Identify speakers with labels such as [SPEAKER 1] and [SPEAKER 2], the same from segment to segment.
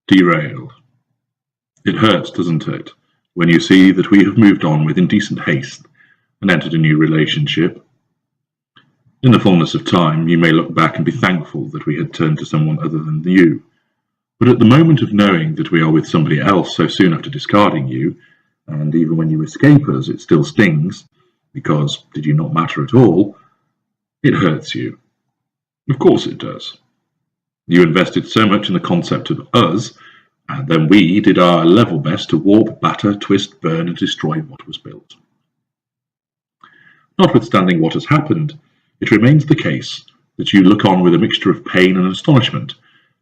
[SPEAKER 1] Derailed. It hurts, doesn't it, when you see that we have moved on with indecent haste and entered a new relationship? In the fullness of time, you may look back and be thankful that we had turned to someone other than you. But at the moment of knowing that we are with somebody else so soon after discarding you, and even when you escape us, it still stings, because did you not matter at all, it hurts you. Of course it does. You invested so much in the concept of us, and then we did our level best to warp, batter, twist, burn, and destroy what was built. Notwithstanding what has happened, it remains the case that you look on with a mixture of pain and astonishment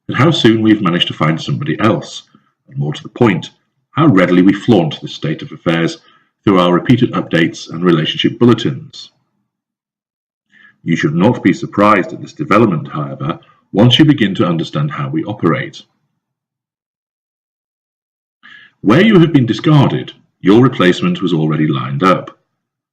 [SPEAKER 1] at how soon we've managed to find somebody else, and more to the point, how readily we flaunt this state of affairs through our repeated updates and relationship bulletins. You should not be surprised at this development, however, once you begin to understand how we operate. Where you have been discarded, your replacement was already lined up.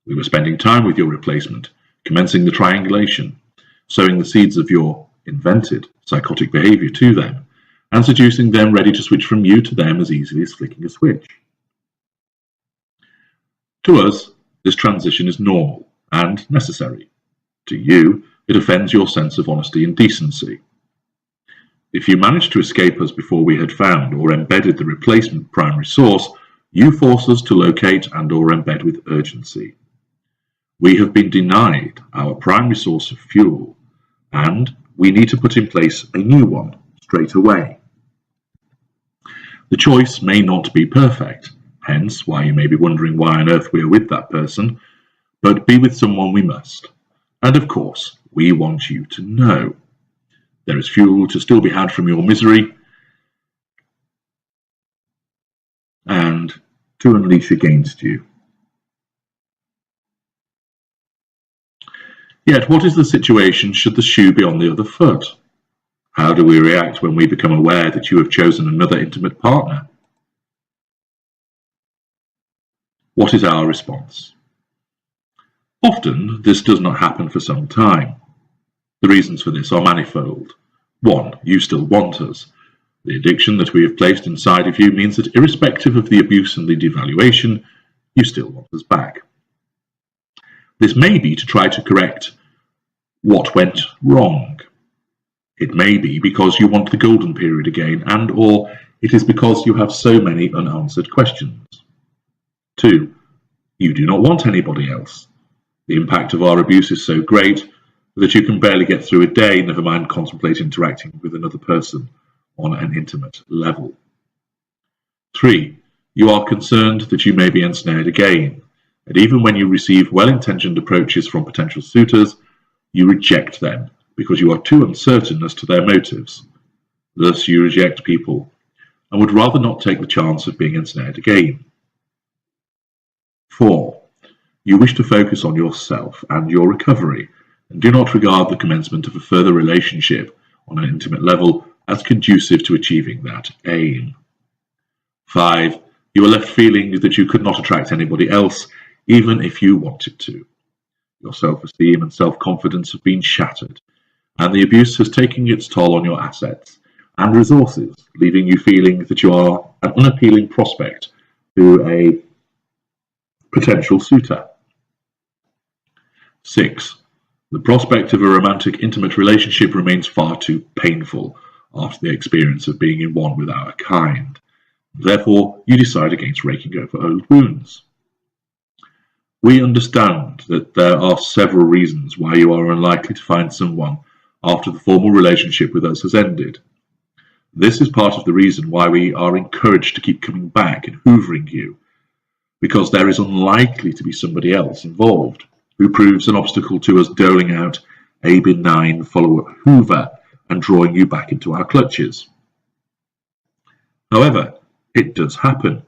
[SPEAKER 1] We were spending time with your replacement, commencing the triangulation, sowing the seeds of your invented psychotic behavior to them, and seducing them ready to switch from you to them as easily as flicking a switch. To us, this transition is normal and necessary. To you, it offends your sense of honesty and decency. If you managed to escape us before we had found or embedded the replacement primary source, you force us to locate and or embed with urgency. We have been denied our primary source of fuel, and we need to put in place a new one straight away. The choice may not be perfect, hence why you may be wondering why on earth we are with that person, but be with someone we must. And of course, we want you to know. There is fuel to still be had from your misery, and to unleash against you. Yet what is the situation should the shoe be on the other foot? How do we react when we become aware that you have chosen another intimate partner? What is our response? Often, this does not happen for some time. The reasons for this are manifold. 1. You still want us. The addiction that we have placed inside of you means that irrespective of the abuse and the devaluation, you still want us back. This may be to try to correct what went wrong. It may be because you want the golden period again, and or it is because you have so many unanswered questions. 2. You do not want anybody else. The impact of our abuse is so great that you can barely get through a day, never mind contemplate interacting with another person on an intimate level. 3. You are concerned that you may be ensnared again, and even when you receive well-intentioned approaches from potential suitors, you reject them because you are too uncertain as to their motives. Thus you reject people and would rather not take the chance of being ensnared again. 4. You wish to focus on yourself and your recovery, and do not regard the commencement of a further relationship on an intimate level as conducive to achieving that aim. 5. You are left feeling that you could not attract anybody else, even if you wanted to. Your self-esteem and self-confidence have been shattered, and the abuse has taken its toll on your assets and resources, leaving you feeling that you are an unappealing prospect to a potential suitor. 6. The prospect of a romantic, intimate relationship remains far too painful after the experience of being in one with our kind. Therefore, you decide against raking over old wounds. We understand that there are several reasons why you are unlikely to find someone after the formal relationship with us has ended. This is part of the reason why we are encouraged to keep coming back and hoovering you, because there is unlikely to be somebody else involved who proves an obstacle to us doling out a benign follow-up hoover and drawing you back into our clutches. However, it does happen.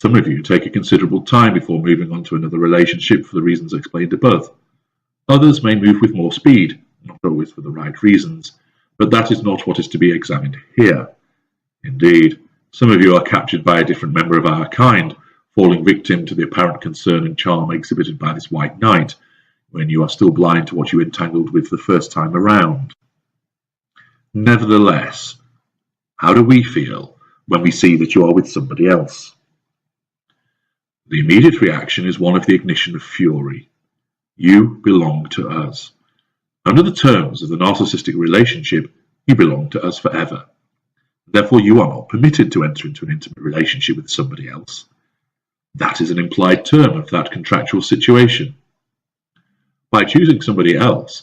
[SPEAKER 1] Some of you take a considerable time before moving on to another relationship for the reasons explained above. Others may move with more speed, not always for the right reasons, but that is not what is to be examined here. Indeed, some of you are captured by a different member of our kind, falling victim to the apparent concern and charm exhibited by this white knight, when you are still blind to what you entangled with the first time around. Nevertheless, How do we feel when we see that you are with somebody else? The immediate reaction is one of the ignition of fury. You belong to us. Under the terms of the narcissistic relationship, you belong to us forever. Therefore, you are not permitted to enter into an intimate relationship with somebody else. That is an implied term of that contractual situation. By choosing somebody else,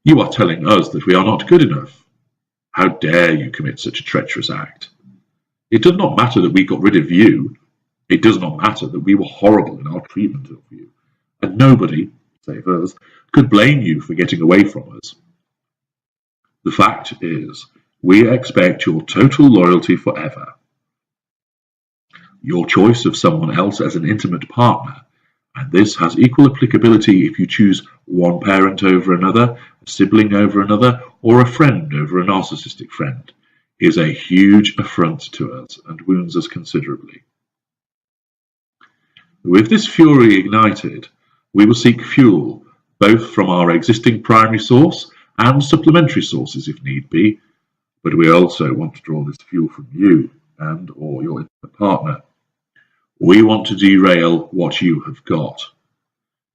[SPEAKER 1] you are telling us that we are not good enough. How dare you commit such a treacherous act? It does not matter that we got rid of you. It does not matter that we were horrible in our treatment of you. And nobody, save us, could blame you for getting away from us. The fact is, we expect your total loyalty forever. Your choice of someone else as an intimate partner, and this has equal applicability if you choose one parent over another, a sibling over another, or a friend over a narcissistic friend, is a huge affront to us and wounds us considerably. With this fury ignited, we will seek fuel both from our existing primary source and supplementary sources if need be, but we also want to draw this fuel from you and or your intimate partner. We want to derail what you have got.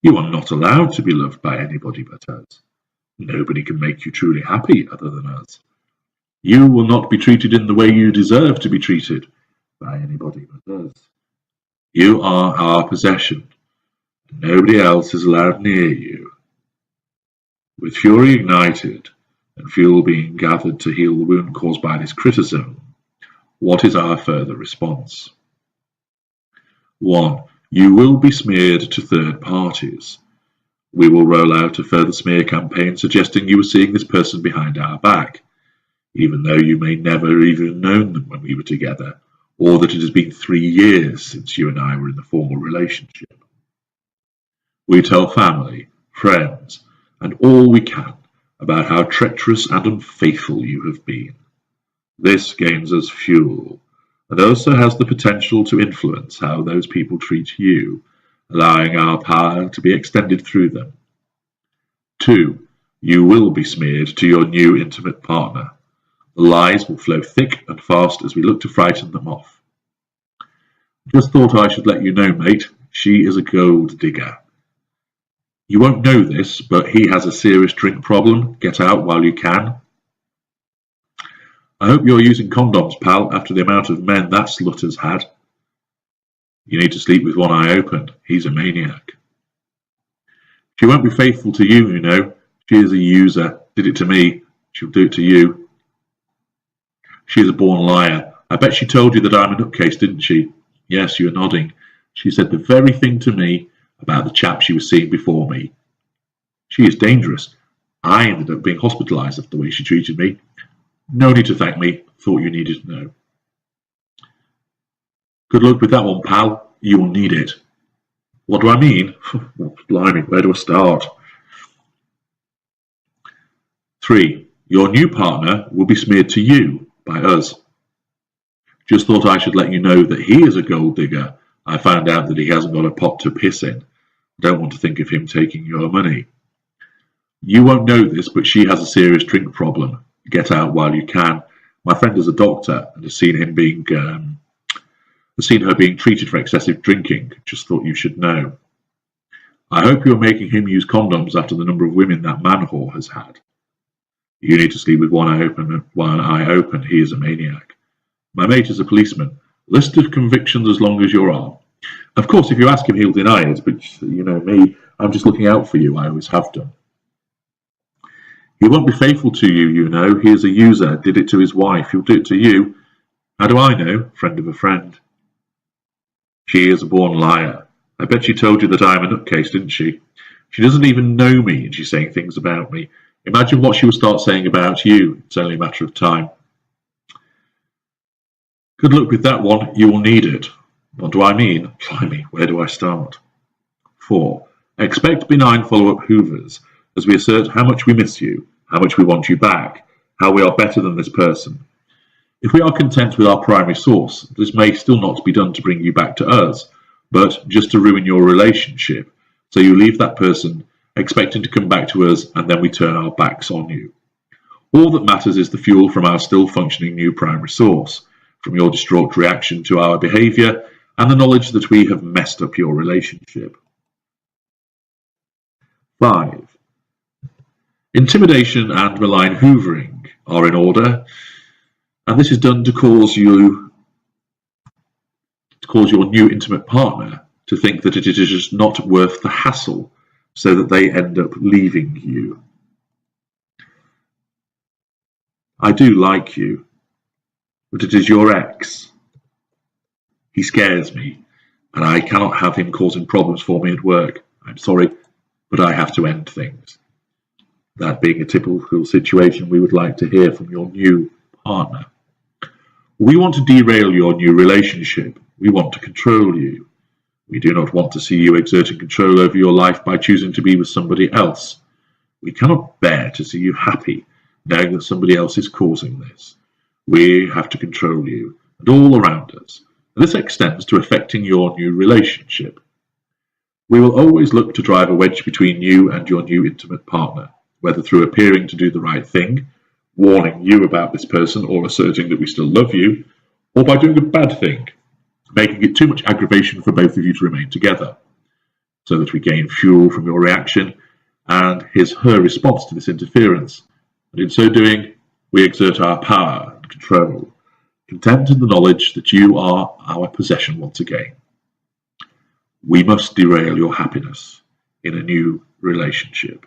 [SPEAKER 1] You are not allowed to be loved by anybody but us. Nobody can make you truly happy other than us. You will not be treated in the way you deserve to be treated by anybody but us. You are our possession. Nobody else is allowed near you. With fury ignited and fuel being gathered to heal the wound caused by this criticism, what is our further response? 1. You will be smeared to third parties. We will roll out a further smear campaign suggesting you were seeing this person behind our back, even though you may never even known them when we were together, or that it has been 3 years since you and I were in the formal relationship. We tell family, friends, and all we can about how treacherous and unfaithful you have been. This gains us fuel, and also has the potential to influence how those people treat you, allowing our power to be extended through them. 2. You will be smeared to your new intimate partner. The lies will flow thick and fast as we look to frighten them off. Just thought I should let you know, mate, she is a gold digger. You won't know this, but he has a serious drink problem. Get out while you can. I hope you're using condoms, pal, after the amount of men that slut has had. You need to sleep with one eye open. He's a maniac. She won't be faithful to you, you know. She is a user. Did it to me. She'll do it to you. She is a born liar. I bet she told you that I'm a nutcase, didn't she? Yes, you are nodding. She said the very thing to me about the chap she was seeing before me. She is dangerous. I ended up being hospitalised after the way she treated me. No need to thank me. Thought you needed to know. Good luck with that one, pal. You will need it. What do I mean? Blimey, where do I start? 3. Your new partner will be smeared to you by us. Just thought I should let you know that he is a gold digger. I found out that he hasn't got a pot to piss in. Don't want to think of him taking your money. You won't know this, but she has a serious drink problem. Get out while you can. My friend is a doctor and has seen her being treated for excessive drinking. Just thought you should know. I hope you're making him use condoms after the number of women that man whore has had. You need to sleep with one eye open. He is a maniac. My mate is a policeman. List of convictions as long as your arm. Of course, if you ask him, he'll deny it, but you know me, I'm just looking out for you. I always have done. He won't be faithful to you, you know. He is a user. Did it to his wife. He'll do it to you. How do I know? Friend of a friend. She is a born liar. I bet she told you that I'm a nutcase, didn't she? She doesn't even know me and she's saying things about me. Imagine what she will start saying about you. It's only a matter of time. Good luck with that one. You will need it. What do I mean? Blimey, where do I start? 4. Expect benign follow-up hoovers as we assert how much we miss you, how much we want you back, how we are better than this person. If we are content with our primary source, this may still not be done to bring you back to us, but just to ruin your relationship, so you leave that person expecting to come back to us and then we turn our backs on you. All that matters is the fuel from our still functioning new primary source, from your distraught reaction to our behaviour and the knowledge that we have messed up your relationship. 5. Intimidation and malign hoovering are in order, and this is done to cause your new intimate partner to think that it is just not worth the hassle, so that they end up leaving you. I do like you, but it is your ex. He scares me, and I cannot have him causing problems for me at work. I'm sorry, but I have to end things. That being a typical situation we would like to hear from your new partner. We want to derail your new relationship. We want to control you. We do not want to see you exerting control over your life by choosing to be with somebody else. We cannot bear to see you happy, knowing that somebody else is causing this. We have to control you, and all around us. And this extends to affecting your new relationship. We will always look to drive a wedge between you and your new intimate partner, whether through appearing to do the right thing, warning you about this person or asserting that we still love you, or by doing a bad thing, making it too much aggravation for both of you to remain together, so that we gain fuel from your reaction and her response to this interference, and in so doing, we exert our power and control, content in the knowledge that you are our possession once again. We must derail your happiness in a new relationship.